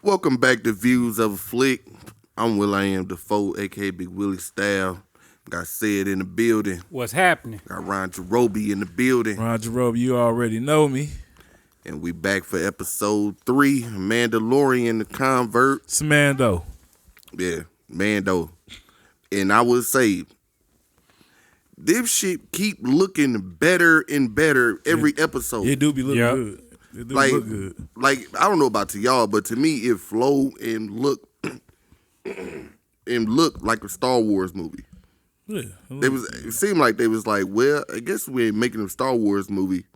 Welcome back to Views of a Flick. I'm Will I Am Defoe, aka Big Willie Style. Got Said in the building. What's happening? Got Ron Jerobi in the building. Ron Jerobi, you already know me. And we back for episode 3, Mandalorian the Convert. It's Mando. Yeah, Mando. And I would say, this shit keep looking better and better every episode. It do be looking Yep. good. It do like, look good. like I don't know about to y'all, but to me it flow and look like a Star Wars movie. Yeah. It seemed like they was like, well, I guess we ain't making a Star Wars movie.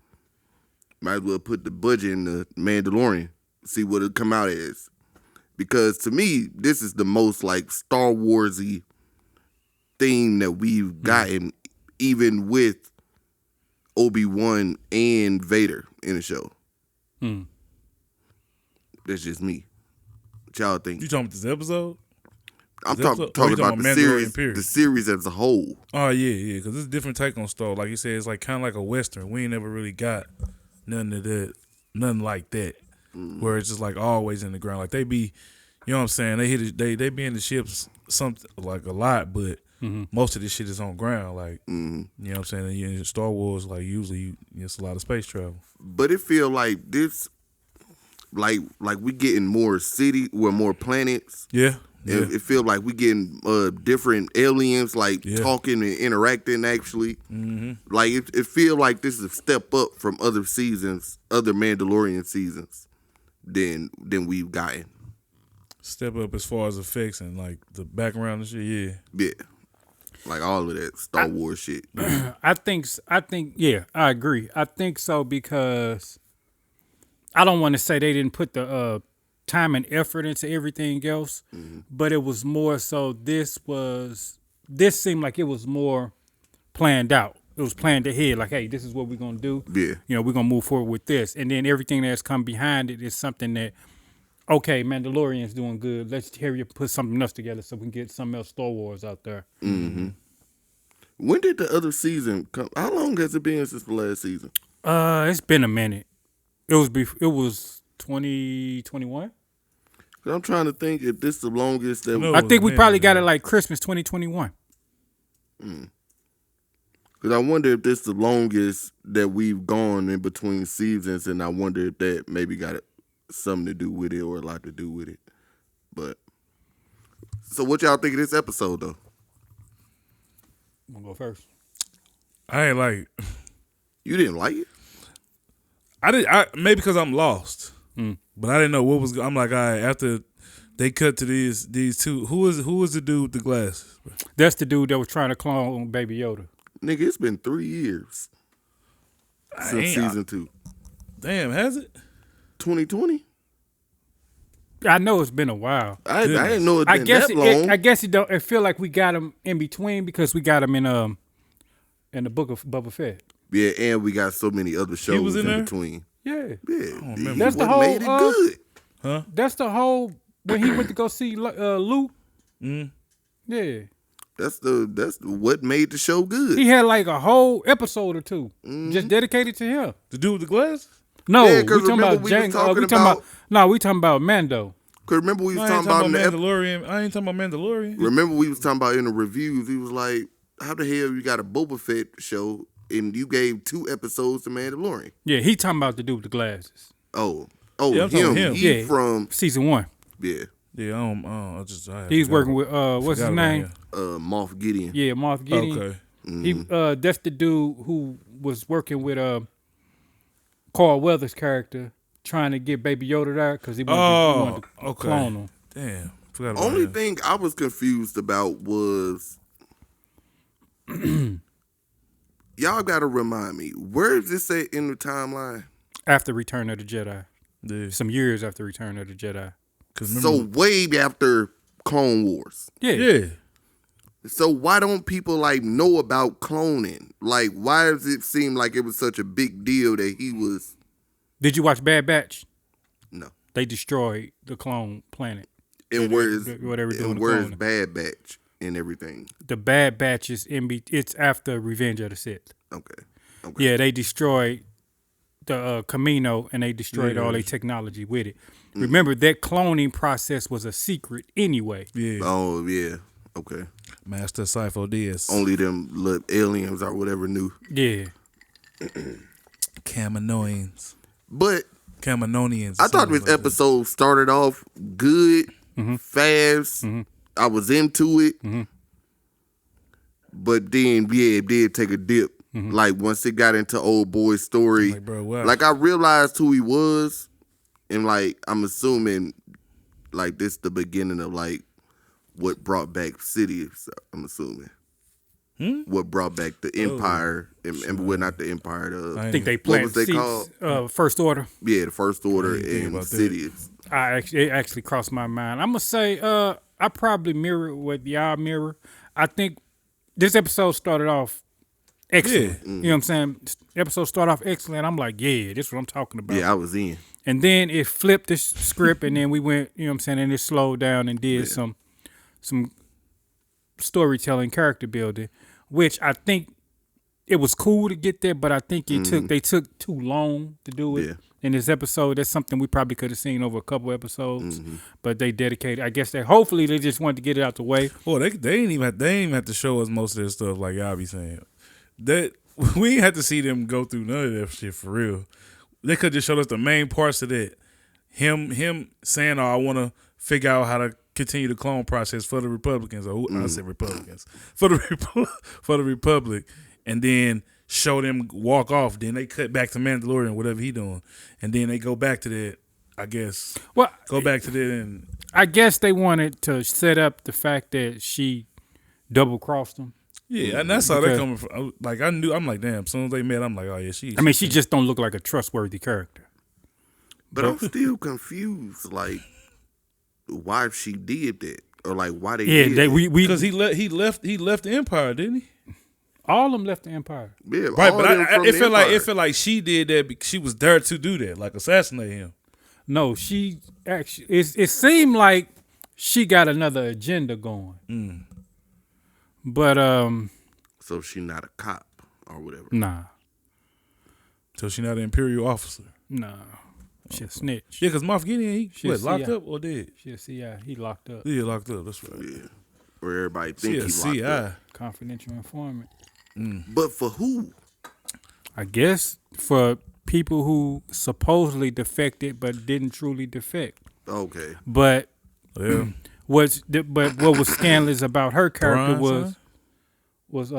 Might as well put the budget in the Mandalorian, see what it come out as. Because to me, this is the most like Star Wars-y thing that we've gotten, even with Obi-Wan and Vader in the show. That's just me. What y'all think? You talking about this episode? I'm this talking episode? about Mandalorian the series, period? the series as a whole. Oh, yeah, because it's a different take on Star. Like you said, it's like kind of like a Western. We ain't never really got nothing like that, where it's just like always in the ground. Like they be, you know what I'm saying? They be in the ships something like a lot, but most of this shit is on ground. Like, you know what I'm saying? And in Star Wars, like usually it's a lot of space travel. But it feel like this, like we getting more more planets. Yeah. It feel like we getting different aliens, like Yeah. talking and interacting. Actually, like it feel like this is a step up from other seasons, other Mandalorian seasons, than we've gotten. Step up as far as effects and like the background and shit. Yeah. Yeah, like all of that Star Wars shit. I think, yeah, I agree. I think so because I don't want to say they didn't put the time and effort into everything else, but it was more so this seemed like it was more planned out. It was planned ahead, like, hey, this is what we're going to do. Yeah. You know, we're going to move forward with this. And then everything that's come behind it is something that, okay, Mandalorian's doing good. Let's hurry up, put something else together so we can get something else Star Wars out there. When did the other season come? How long has it been since the last season? It's been a minute. It was 2021. I'm trying to think if this is the longest that. No. I think we probably got it like Christmas 2021. Because I wonder if this is the longest that we've gone in between seasons, and I wonder if that maybe got something to do with it or a lot to do with it. But so, what y'all think of this episode though? I'm gonna go first. I ain't like. You didn't like it? I maybe because I'm lost, but I didn't know what was. I'm like, all right, after they cut to these two, who was the dude with the glasses? That's the dude that was trying to clone Baby Yoda. Nigga, it's been 3 years since season 2. Damn, has it? 2020. I know it's been a while. I didn't know it I been guess that long. I guess it don't. It feel like we got him in between because we got him in the book of Boba Fett. Yeah, and we got so many other shows was in in there? between. Yeah, Yeah, That's the what whole, made it good. Huh? that's the whole when he went to go see Luke. Yeah, That's what made the show good. he had like a whole episode or two just dedicated to him. The dude with the glasses? No, Yeah, we 'cause talking remember about we was Jango. talking We talking about- no, we talking about Mando. Cause remember we was I ain't talking about in the Mandalorian. I ain't talking about Mandalorian. remember we was talking about in the reviews. He was like, "How the hell you got a Boba Fett show and you gave 2 episodes to Mandalorian?" Yeah, he talking about the dude with the glasses. Oh, Yeah, I'm talking him. about him. He Yeah. from Season 1. yeah, Yeah, I He's forgot. working with what's his Forgot about name? him. Moff Gideon. Yeah, Moff Gideon. Okay. He that's the dude who was working with Carl Weathers' character, trying to get Baby Yoda there because he wanted to okay. clone him. Damn, forgot about Only him. thing I was confused about was y'all got to remind me, where is this at in the timeline? After Return of the Jedi, Yeah, some years after Return of the Jedi. So way after Clone Wars. yeah. So why don't people like know about cloning? Like, why does it seem like it was such a big deal that he was? Did you watch Bad Batch? No. They destroyed the clone planet. And where's what they were doing to where's cloning. Bad Batch and everything? The Bad Batch is it's after Revenge of the Sith. Okay. Yeah, they destroyed the Camino and they destroyed all their technology with it. Remember that cloning process was a secret anyway. Yeah. Oh yeah. Okay. Master Sifo Diaz. Only them little aliens or whatever knew. Yeah. Kaminoans. But Kaminonians. I thought this episode started off good, fast. I was into it. But then, yeah, it did take a dip. Like, once it got into old boy's story, Like, bro, wow. like, I realized who he was. And, like, I'm assuming, like, this the beginning of, like, what brought back Sidious, I'm assuming. What brought back the Empire, and well, not the Empire, I think they what planted was they seeds, called? First Order. Yeah, the First Order think and about that. Sidious. It actually crossed my mind. I'm gonna say, I probably mirror what y'all mirror. I think this episode started off excellent. Yeah. You know what I'm saying? Episode started off excellent. I'm like, yeah, this is what I'm talking about. Yeah, I was in. And then it flipped the script, and then we went, you know what I'm saying, and it slowed down and did some storytelling, character building, which I think it was cool to get there, but I think they took too long to do it. Yeah. In this episode, that's something we probably could have seen over a couple episodes, but they dedicated. I guess hopefully they just wanted to get it out the way. Well, they ain't even have to show us most of this stuff like y'all be saying. That we ain't have to see them go through none of that shit for real. They could just show us the main parts of that. Him saying, "Oh, I want to figure out how to continue the clone process for the Republicans." Or I said Republicans for the Republic, and then show them walk off. Then they cut back to Mandalorian, whatever he doing, and then they go back to that. I guess. Well, Go back to that, and I guess they wanted to set up the fact that she double crossed him. yeah, and that's how they Okay. coming from. Like I'm like, damn. As soon as they met, I'm like, oh yeah, she. I mean, she just don't look like a trustworthy character. But I'm still confused, like, why she did that. Or, like, why they Yeah, did that. because he left the Empire, didn't he? all of them left the Empire. Yeah, Right, all but them from it the felt like Empire. it felt like she did that. Because she was there to do that, like assassinate him. No, she actually. It seemed like she got another agenda going. But So she not a cop or whatever. nah, So she not an Imperial officer. she a snitch. Yeah, because Moff Gideon, he She what, a locked CI. up or dead? She a CI. He locked up. Yeah, locked up. That's right. Yeah. Where everybody She think a he locked CI. up. Confidential informant. But for who? I guess for people who supposedly defected but didn't truly defect. Okay. But Yeah, what was scandalous about her character Thrawn, was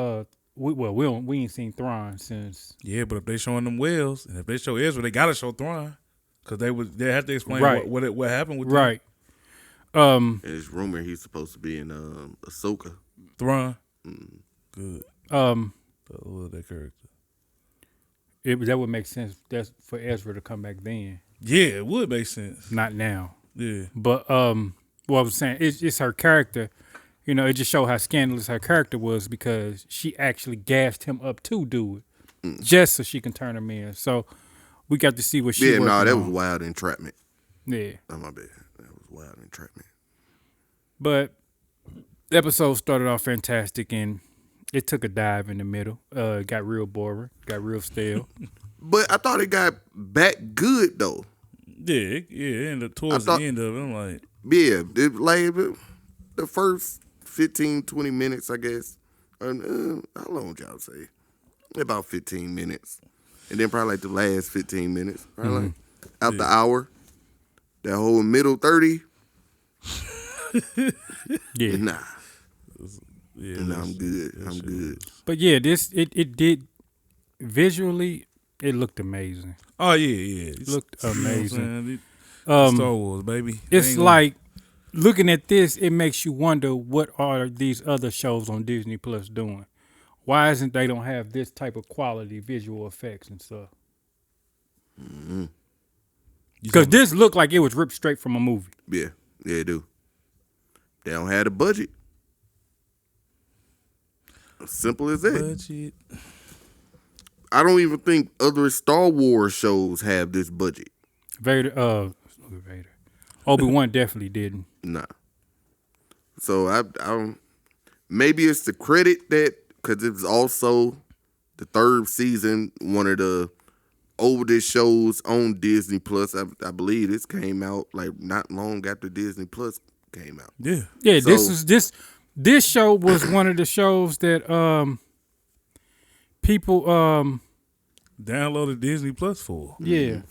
we ain't seen Thrawn since yeah. But if they showing them whales, and if they show Ezra, they gotta show Thrawn, because they have to explain Right. what happened with them. right. And it's rumored he's supposed to be in Ahsoka. Thrawn. Good. I love that character. That would make sense. That's for Ezra to come back then, Yeah, it would make sense. not now. Yeah, But what I was saying, it's her character. You know, it just showed how scandalous her character was because she actually gassed him up to do it, just so she can turn him in. So we got to see what she. Yeah, working that on. was wild entrapment. Yeah, Oh, my bad. That was wild entrapment. but the episode started off fantastic and it took a dive in the middle. Got real boring, got real stale. But I thought it got back good, though. yeah. And towards the end of it, I'm like, Yeah, the first 15, 20 minutes, I guess. How long would y'all say? About 15 minutes. And then probably like the last 15 minutes. Probably like out the hour. That whole middle 30. Yeah, Nah. yeah, Nah, I'm good. I'm good. but yeah, this it did visually. It looked amazing. oh yeah. It looked You know what I'm amazing. saying? Star Wars, baby. They It's ain't gonna- like looking at this, it makes you wonder what are these other shows on Disney Plus doing? Why isn't they don't have this type of quality visual effects and stuff? You Because talking- this looked like it was ripped straight from a movie. Yeah, they do. They don't have the budget. Simple as that. budget. I don't even think other Star Wars shows have this budget. Vader. Obi-Wan definitely didn't. Nah. So I don't. Maybe it's the credit that because it was also the third season, one of the oldest shows on Disney Plus. I believe this came out like not long after Disney Plus came out. Yeah. Yeah, So- this show was one of the shows that people Downloaded Disney Plus for. yeah.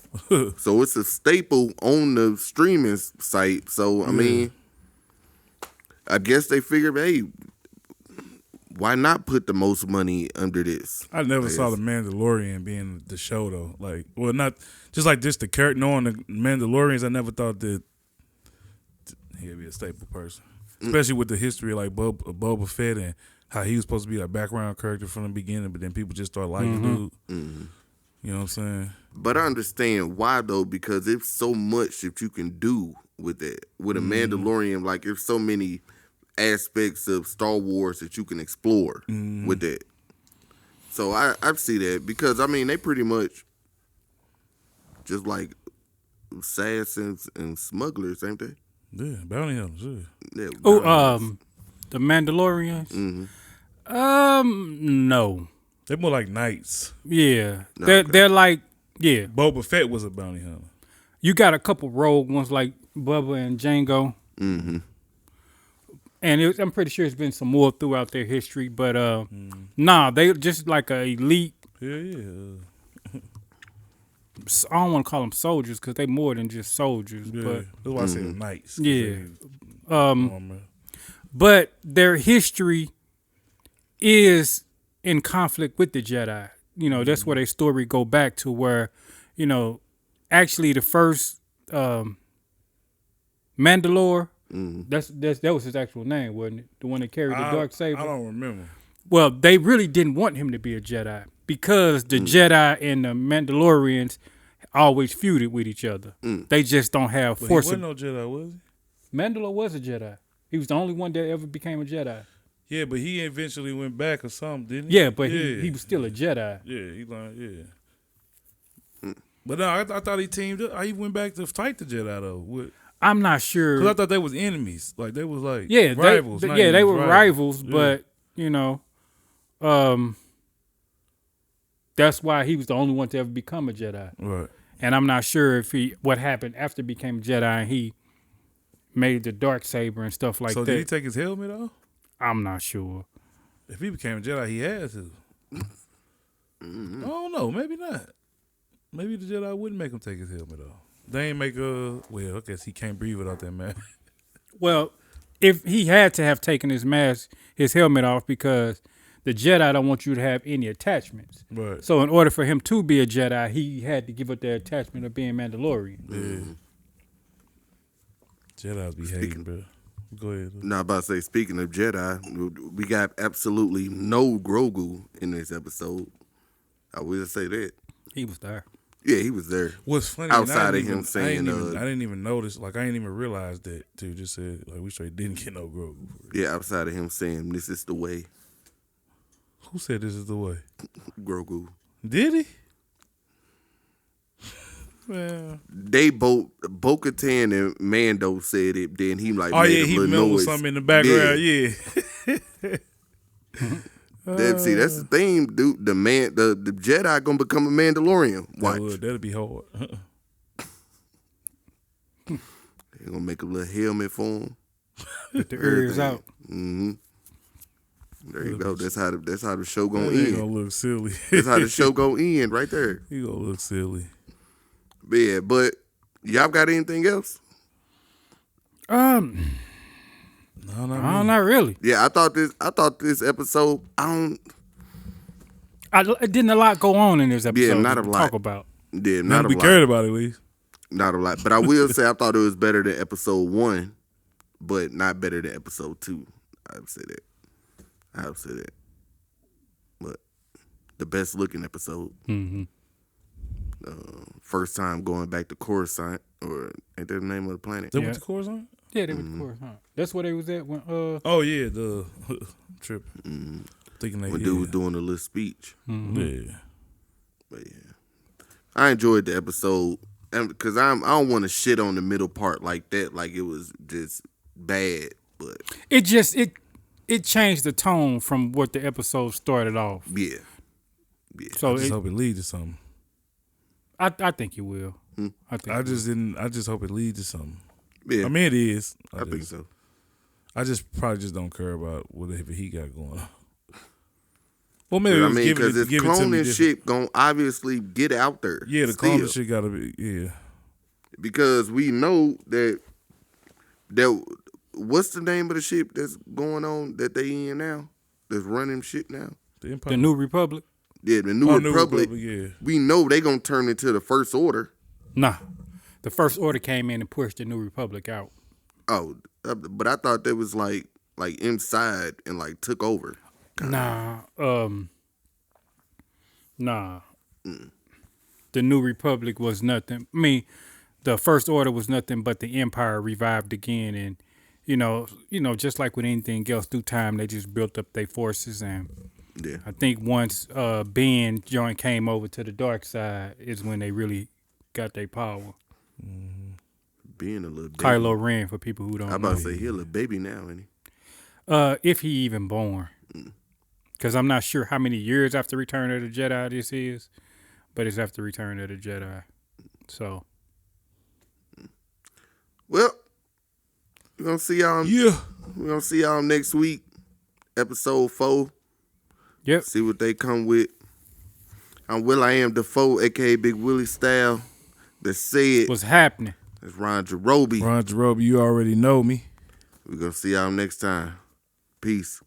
So it's a staple on the streaming site. So I mean, I guess they figured, hey, why not put the most money under this? I never saw the Mandalorian being the show though. Like, well, not just like just the character. Knowing the Mandalorians, I never thought that he'd be a staple person, especially with the history of like Boba Fett and how he was supposed to be a background character from the beginning, but then people just start liking dude. You know what I'm saying? But I understand why though, because it's so much that you can do with it. With a Mandalorian, like there's so many aspects of Star Wars that you can explore with that. So I see that because I mean they pretty much just like assassins and smugglers, ain't they? Yeah, bounty hunters. Yeah. Yeah, The Mandalorians. No. They're more like knights. Yeah. Okay. They're like Boba Fett was a bounty hunter. you got a couple rogue ones like Bubba and Django. And I'm pretty sure there's been some more throughout their history, but nah, they just like a elite. Yeah. I don't want to call them soldiers because they more than just soldiers. Yeah. But That's why I said knights. yeah, Armor. but their history is in conflict with the Jedi. You know, that's where their story go back to where, you know, actually the first Mandalore. That was his actual name, wasn't it? The one that carried the dark saber. I don't remember. Well, they really didn't want him to be a Jedi because the Jedi and the Mandalorians always feuded with each other. They just don't have But force. he wasn't no Jedi, was he? Mandalore was a Jedi. He was the only one that ever became a Jedi. Yeah, but he eventually went back or something, didn't he? Yeah, but he was still a Jedi. Yeah, he learned. Yeah. But no, I thought he teamed up. He went back to fight the Jedi though. I'm not sure. Because I thought they was enemies. Like they was like Yeah, rivals. they, not yeah, they enemies, were rivals, Yeah. but you know, that's why he was the only one to ever become a Jedi. Right. And I'm not sure if what happened after he became a Jedi and he made the dark saber and stuff like so that. did he take his helmet off? I'm not sure. If he became a Jedi, he had to. I don't know. Maybe not. Maybe the Jedi wouldn't make him take his helmet off. They ain't make well, I guess he can't breathe without that mask. Well, if he had to have taken his helmet off because the Jedi don't want you to have any attachments. Right. So in order for him to be a Jedi, he had to give up the attachment of being Mandalorian. Yeah. Jedis be hating, bro. Go ahead. Now, about to say, speaking of Jedi, we got absolutely no Grogu in this episode. I will say that. He was there. Yeah, he was there. What's funny Outside I of him saying, I didn't even notice. Like I didn't even realize that. Too. Just said like we straight didn't get no Grogu. Yeah, outside of him saying, this is the way, Who said this is the way? Grogu. Did he? Well, They both, Bo-Katan and Mando said it, then he like oh made yeah, a he little mumbled noise. something in the background. Yeah. See, that's the thing, dude. The Jedi gonna become a Mandalorian. Watch. That'll be hard. They gonna make a little helmet for him. With the ears out. There you go. That's how the show gonna He end. gonna look silly. That's how the show gonna end right there. He gonna look silly. But yeah, but y'all got anything else? No, not me. Not really. Yeah, I thought this episode. It didn't a lot go on in this episode. Yeah, not to a lot. talk about. Yeah, Nothing not to a be lot. cared about at least. Not a lot. But I will say I thought it was better than episode 1, but not better than episode 2. I would say that. But the best looking episode. First time going back to Coruscant, or ain't that the name of the planet? They Yeah. went to Coruscant? Yeah, they were the course, huh? That's where they was at when Oh yeah, the trip. Thinking they When dude was doing a little speech. Yeah. But yeah, I enjoyed the episode, and because I don't want to shit on the middle part like that, like it was just bad. But it changed the tone from what the episode started off. yeah. So I just hope it leads to something. I think it will. I think I it just didn't. I just hope it leads to something. Yeah, I mean, it is. I think so. I just probably just don't care about whatever he got going on. Well, maybe I it's mean, give because it, this give it to me cloning different. shit gonna obviously get out there. Yeah, the still. cloning shit gotta be. Yeah, Because we know that what's the name of the ship that's going on that they in now? That's running shit now? the Empire. The New Republic. Yeah, the New Republic. Yeah. We know they gonna turn into the First Order. Nah, the First Order came in and pushed the New Republic out. Oh, but I thought that was like inside and like took over. Nah, The New Republic was nothing. I mean, the First Order was nothing but the Empire revived again, and you know, just like with anything else, through time they just built up their forces, and Yeah, I think once Ben joint came over to the dark side is when they really got their power. being a little baby. Kylo Ren, for people who don't I'm know, about to say he a little baby now, ain't he? if he even born, because I'm not sure how many years after Return of the Jedi this is, but it's after Return of the Jedi. So Well, we're gonna see y'all. Yeah. We're gonna see y'all next week, episode 4. yep, See what they come with. I'm Will I Am Defoe, aka Big Willie Style. That said, what's happening? that's Ron Jarobi. Ron Jarobi, you already know me. We're gonna see y'all next time. Peace.